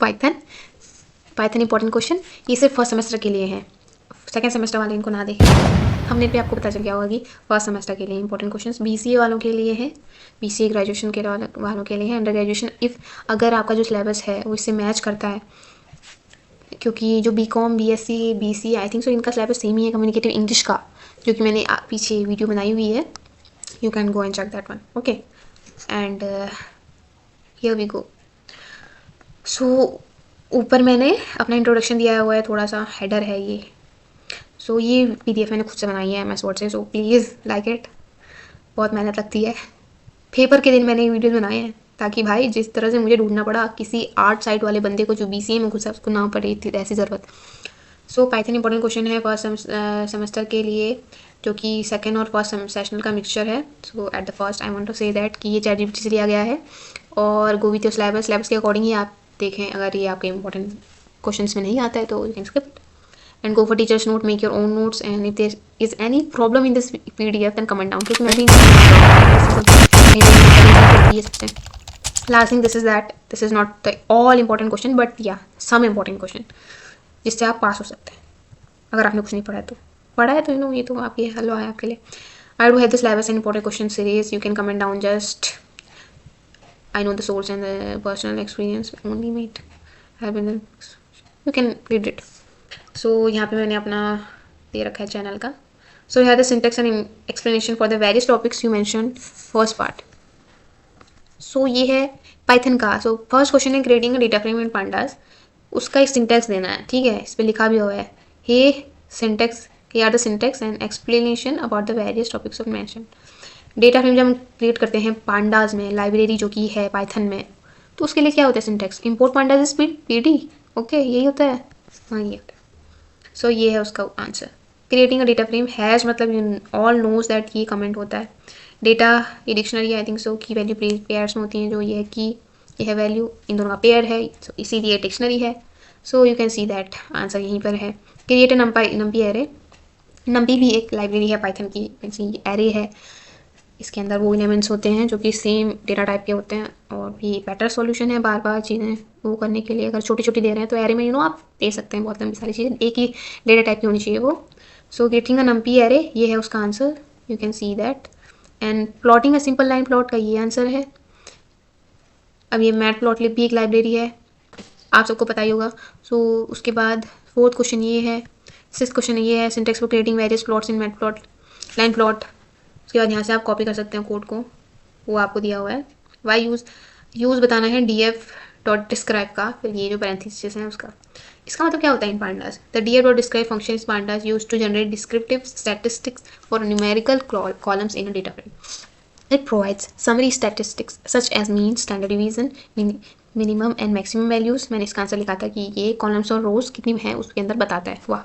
Python important question, ये सिर्फ first semester के लिए है, सेकेंड सेमेस्टर वाले इनको ना देखें। हमने पे आपको पता चल गया होगा कि फर्स्ट सेमेस्टर के लिए इंपॉर्टेंट क्वेश्चंस बीसीए वालों के लिए है, बीसीए ग्रेजुएशन के वालों के लिए है, अंडर ग्रेजुएशन इफ़ अगर आपका जो सिलेबस है वो इससे मैच करता है, क्योंकि जो BCom BSc BCA I think so इनका सिलेबस सेम ही है कम्युनिकेटिव इंग्लिश का, जो कि मैंने पीछे वीडियो बनाई हुई है, you can go and check that one, okay. And here we go. So ऊपर मैंने अपना इंट्रोडक्शन दिया हुआ है, थोड़ा सा हेडर है ये। सो ये पीडीएफ मैंने खुद से बनाई है MS वर्ड से, सो प्लीज़ लाइक इट, बहुत मेहनत लगती है। पेपर के दिन मैंने ये वीडियो बनाए हैं ताकि भाई जिस तरह से मुझे ढूंढना पड़ा किसी आर्ट साइड वाले बंदे को जो बीसीए में घुसा उसको ना पड़े थी ऐसी ज़रूरत। सो पाइथन इंपॉर्टेंट क्वेश्चन है फर्स्ट सेमेस्टर के लिए, जो कि सेकेंड और फर्स्ट सेशनल का मिक्सचर है। So at the first I want to say that कि ये ChatGPT से लिया गया है, और गो विथ योर सिलेबस के अकॉर्डिंग ही आप देखें। अगर ये आपके इंपॉर्टेंट क्वेश्चन में नहीं आता है तो you can skip and go for teacher's note, make your own notes, and if there is any problem in this PDF then comment down, क्योंकि मैं भी last thing this is not the all important question but yeah some important question जिससे आप पास हो सकते हैं अगर आपने कुछ नहीं पढ़ा है तो ये तो आपकी हेलो है आपके लिए। I do have the syllabus and important question series, you can comment down, just I know the source and the personal experience only made have been, you can read it। सो यहाँ पे मैंने अपना दे रखा है channel का। So यहाँ the syntax and explanation for the various topics you mention first part. So ये है पाइथन का। सो फर्स्ट क्वेश्चन है creating data frame in pandas, उसका एक सिंटेक्स देना है, ठीक है, इस पर लिखा भी हुआ है here syntax, here are the syntax and explanation about the various topics of mention. Data frame जब हम क्रिएट करते हैं पांडास में, लाइब्रेरी जो कि है पाइथन में, तो उसके लिए क्या होता है syntax, import pandas is PD, okay यही होता है, हाँ ये होता है। सो ये है उसका answer. Creating a data frame has मतलब यू ऑल नोज दैट ये कमेंट होता है। डेटा ये डिक्शनरी आई थिंक सो की वैल्यू पेयर्स में होती हैं, जो ये है कि ये है वैल्यू, इन दोनों का पेयर है, so इसीलिए डिक्शनरी है। So you can see that answer यहीं पर है। क्रिएट नम्पी एरे, नम्पी भी एक लाइब्रेरी है पाइथन की, एरे है, इसके अंदर वो एलिमेंट्स होते हैं जो कि सेम डेटा टाइप के होते हैं, और भी बेटर सॉल्यूशन है बार बार चीज़ें वो करने के लिए। अगर छोटी छोटी दे रहे हैं तो एरे में आप दे सकते हैं बहुत लंबी सारी चीज़ें, एक ही डेटा टाइप की होनी चाहिए वो। सो गेटिंग अ नम्पी एरे ये है उसका answer, you can see that. And plotting a simple line plot का ये आंसर है। अब ये मैटप्लॉटलिब भी एक लाइब्रेरी है, आप सबको पता ही होगा। सो उसके बाद फोर्थ क्वेश्चन ये है, सिक्स्थ क्वेश्चन ये है syntax for creating various plots in matplot line plot. उसके बाद यहाँ से आप कॉपी कर सकते हैं कोड को, वो आपको दिया हुआ है। वाई यूज़ बताना है df.describe का, फिर ये जो पैरेंथेसिस है उसका, इसका मतलब क्या होता है in pandas. The df.describe function is pandas use to generate descriptive statistics for numerical columns in a data frame. It provides summary statistics such as mean, standard division, minimum and maximum values. मैंने इसका answer लिखा था कि ये columns और रोज कितनी हैं उसके अंदर बताता है। वाह,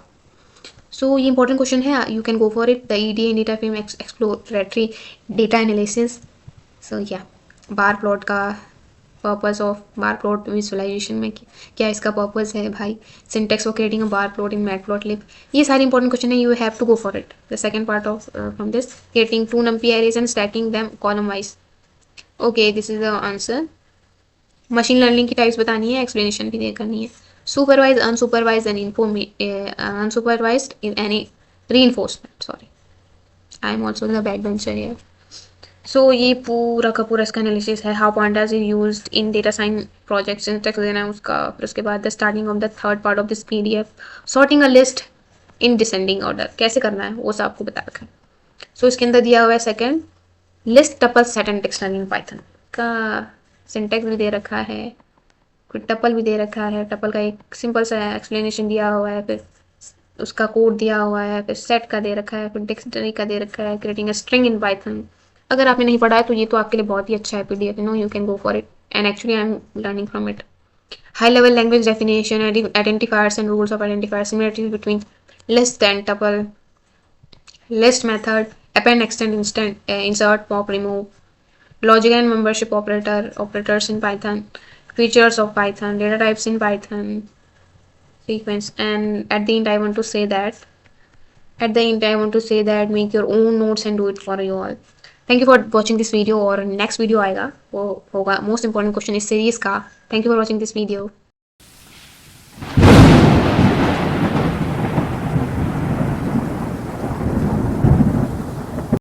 सो ये इंपॉर्टेंट क्वेश्चन है, you can go for it. The EDA in data frame exploratory data analysis. So या बार प्लॉट का purpose of bar plot visualization में क्या इसका पर्पस है भाई। Syntax for creating a bar plot in Matplotlib, ये सारे इंपॉर्टेंट क्वेश्चन है, you have to go for it. The second part of from this creating 2 numpy arrays and stacking them column wise, okay this is the answer. Machine learning की types बतानी है, explanation भी करनी है। Supervise, unsupervise and unsupervised in any reinforcement, sorry I am also the backbencher here। So ये पूरा का पूरा इसका एनालिसिस है, how pandas is used in data science project, syntax देना है उसका। फिर उसके बाद the starting of the third part of this PDF, sorting a list in descending order, कैसे करना है वो सब आपको बता रखा है। सो इसके अंदर दिया हुआ है second, list tuple set and dictionary in Python का सिंटेक्स भी दे रखा है, फिर टपल भी दे रखा है, टपल का एक सिंपल सा एक्सप्लेनेशन दिया हुआ है, फिर उसका कोड दिया हुआ है, फिर सेट का दे रखा है, फिर डिक्शनरी का दे रखा है, creating a string in Python. अगर आपने नहीं पढ़ा है तो ये तो आपके लिए बहुत ही अच्छा है PDF, you can go for it and actually I am learning from it. High level language definition, identifiers and rules of identifier, similarities between list and tuple, list method, append, extend, insert, pop, remove, logic and membership operators in Python, features of Python, data types in Python, sequence, and at the end I want to say that make your own notes and do it for you all। Thank you for watching this video, और next video आएगा वो होगा most important question इस series का। Thank you for watching this video.